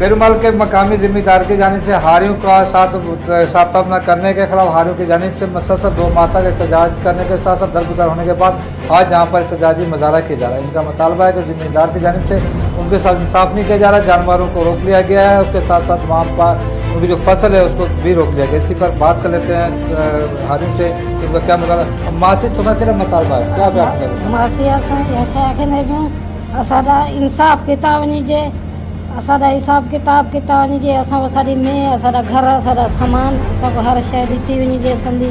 पेरुमल के मकामी जिम्मेदार की जानिब से हारियों का साथ न करने के खिलाफ हारियों की जानिब से मसलसल 2 माह तक एहतजाज करने के साथ साथ दरगुजर होने के बाद आज यहाँ पर एहतजाजी मुजाहरा किया जा रहा है। इनका मुतालबा है कि जिम्मेदार की जानिब से उनके साथ इंसाफ नहीं किया जा रहा, जानवरों को रोक लिया गया है, उसके साथ साथ वहाँ पर उनकी जो फसल है उसको भी रोक लिया गया। इसी पर बात कर लेते हैं हारियों से, इनका क्या मुतालबा। मासी तुम्हें तेरा मुतालबा है क्या? असादा इंसाफ किताब नीजे, असादा हिसाब किताब नीजे, असादी में असादा घर असादा सामान सब हर शय दी नीजे संदी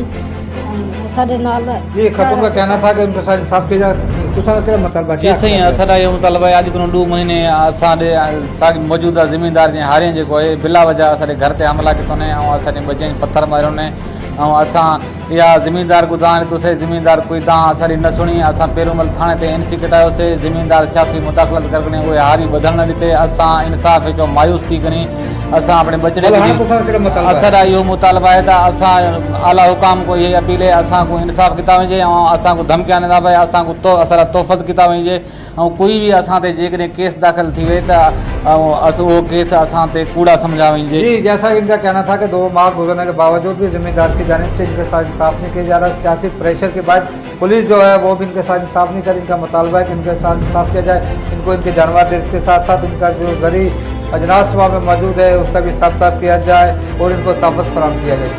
असादे नाल। ये खतून का कहना था कि उनके साथ इंसाफ किया जाए। दूसरा क्या मुतालबा? जी सही है, असादा ये मुतालबा है। आज को 2 महीने असादे मौजूदा जिम्मेदार जे हारे जो है बिला वजह असादे घर ते हमला कितो ने और असादे बच्चे पत्थर मारो ने और असां या जिम्मेदार गुदान तो से जिम्मेदार कोई दा असारी न सुनी। असां पेरुमल थाने ते एनसी कटायो से जिम्मेदार सियासी मुदाखलत करने वो हारी बदल न दिते। असां इंसाफ जो मायूस थी करी असां अपने बचड़े असादा यो मुतालबा है। असां आला हुकाम को ये अपील है असां को इंसाफ किता वजे और असां को धमकियां न भाई असां को तो असादा तोहफ़त किता वजे और कोई भी असां ते जेकरे केस दाखिल थी वे तो वो केस असां ते कूड़ा समझा वजे। जी जैसा इनका कहना था कि 2 माह गुजरने के बावजूद भी जिम्मेदार की जानिब से इनके साथ इंसाफ नहीं किया जा रहा। सियासी प्रेशर के बाद पुलिस जो है वो भी इनके साथ इंसाफ नहीं कर। इनका मुतालबा है कि इनके साथ इंसाफ किया जाए, इनको इनके जानवर देने के साथ साथ इनका जो गरीब अजनास वहाँ में मौजूद है उसका भी हिसाब किया जाए और इनको तहफ़्फ़ुज़ फराहम किया जाए।